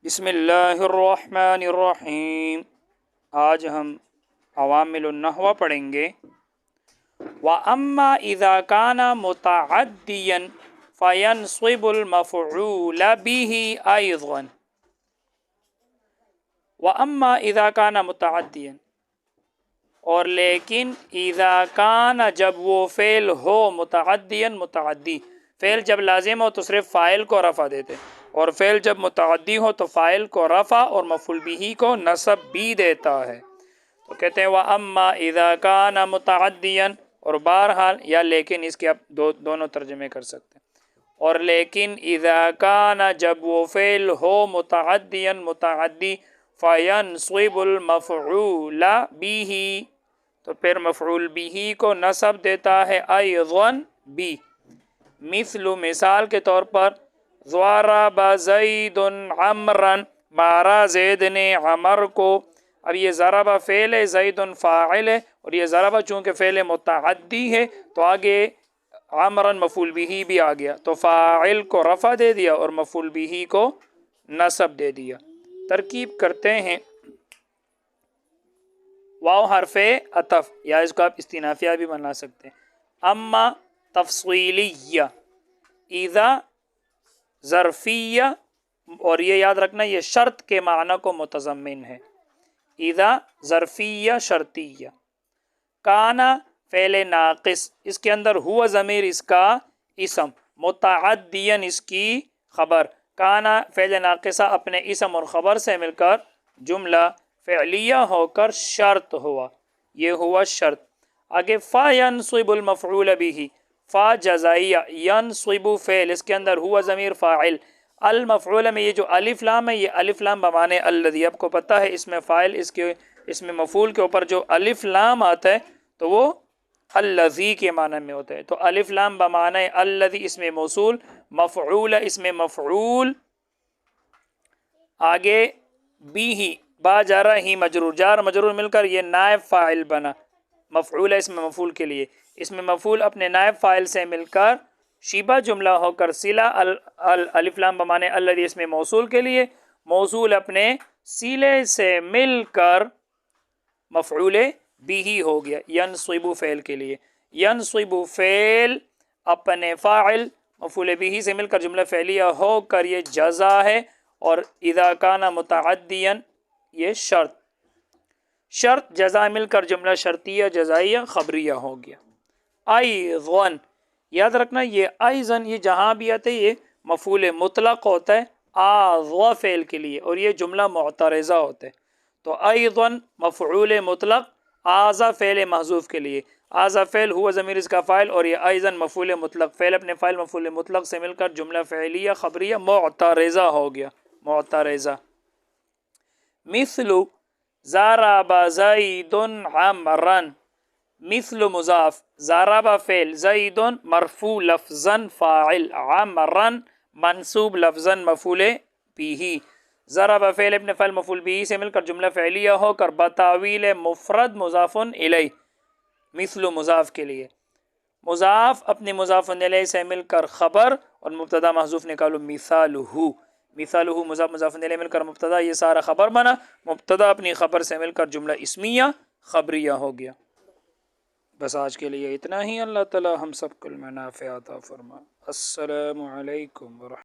بسم اللہ الرحمن الرحیم۔ آج ہم عوامل النحو پڑھیں گے۔ وَأَمَّا إِذَا كَانَ مُتَعَدِّيًا فَيَنْصِبُ الْمَفْعُولَ بِهِ أَيْضًا۔ وَأَمَّا إِذَا كَانَ مُتَعَدِّيًا، اور لیکن اذا کان جب وہ فعل ہو متعدیاً متعدی، فعل جب لازم ہو تو صرف فاعل کو رفع دیتے، اور فعل جب متعدی ہو تو فاعل کو رفع اور مفعول بہ کو نصب بھی دیتا ہے۔ تو کہتے ہیں وَأَمَّا إِذَا كَانَ مُتَعَدِّيًا، اور بہرحال یا لیکن اس کے آپ دونوں ترجمے کر سکتے ہیں۔ اور لیکن اذا کان جب وہ فعل ہو متعدیاً متعدی، فَيَنْصِبُ الْمَفْعُولَ بِهِ، تو پھر مفعول بہ کو نصب دیتا ہے ایضاً بھی۔ مثل مثال کے طور پر ضرب زید عمرا، مارا زید نے عمر کو۔ اب یہ ضرب فعل ہے، زید فاعل ہے، اور یہ ضرب چونکہ فعل متعدی ہے تو آگے عمرا مفعول بہ بھی آ گیا، تو فاعل کو رفع دے دیا اور مفعول بہ کو نصب دے دیا۔ ترکیب کرتے ہیں۔ واو حرف عطف، یا اس کو آپ استئنافیہ بھی بنا سکتے ہیں۔ اما تفصیلیہ، اذا ظرفیہ، اور یہ یاد رکھنا یہ شرط کے معنی کو متضمن ہے۔ اذا ظرفیہ شرطیہ۔ کانا فعل ناقص، اس کے اندر ہوا ضمیر اس کا اسم، متعدین اس کی خبر۔ کانا فعل ناقصہ اپنے اسم اور خبر سے مل کر جملہ فعلیہ ہو کر شرط ہوا، یہ ہوا شرط۔ آگے فا ینصب المفعول به، فا جزائیہ، ینصب فعل، اس کے اندر ہوا ضمیر فاعل، المفعول میں یہ جو الف لام ہے یہ الف لام بمعنی الذی، آپ کو پتہ ہے اس میں فاعل اس میں مفعول کے اوپر جو الف لام آتا ہے تو وہ الذی کے معنی میں ہوتا ہے، تو الف لام بمعنی الذی اس میں موصول، مفعول اس میں مفعول۔ آگے بھی با جارہ ہی مجرور، جار مجرور مل کر یہ نائب فاعل بنا، مفعول ہے اس میں مفعول کے لیے، اس میں مفعول اپنے نائب فاعل سے مل کر شیبہ جملہ ہو کر صلہ الف لام بمعنی الذی اس میں موصول کے لیے، موصول اپنے صلے سے مل کر مفعول بھی ہو گیا ینصب فعل کے لیے۔ ینصب فعل اپنے فاعل مفعول بھی سے مل کر جملہ فعلیہ ہو کر یہ جزا ہے، اور اذا کان متعدیا یہ شرط، شرط جزا مل کر جملہ شرطیہ جزائیہ خبریہ ہو گیا۔ ایضاً، یاد رکھنا یہ ایضاً یہ جہاں بھی آتے یہ مفعول مطلق ہوتا ہے آضا فعل کے لیے، اور یہ جملہ معترضہ ہوتا ہے، تو ایضاً مفعول مطلق، آضا فعل محذوف کے لیے، آضا فعل ہوا ضمیر اس کا فاعل، اور یہ ایضاً مفعول مطلق، فعل اپنے فاعل مفعول مطلق سے مل کر جملہ فعلیہ خبریہ معترضہ ہو گیا، معترضہ۔ مثل ضرب زید عمرا، مثل مضاف، ضرب فعل، زید مرفوع لفظا فاعل، عمرا منصوب لفظا مفعول بھی۔ ضرب فعل ابن فعل مفعول بھی سے مل کر جملہ فعلیہ ہو کر بتاویل مفرد مضاف الیہ، مثل مضاف کے لیے، مضاف اپنے مضاف الیہ سے مل کر خبر اور مبتدا محذوف نکالو مثالہ، مثالہ مضاف مضاف الیہ مل کر مبتدا، یہ سارا خبر بنا، مبتدا اپنی خبر سے مل کر جملہ اسمیہ خبریہ ہو گیا۔ بس آج کے لیے اتنا ہی، اللہ تعالی ہم سب کو علم نافع عطا فرمائے۔ السلام علیکم ورحمۃ اللہ۔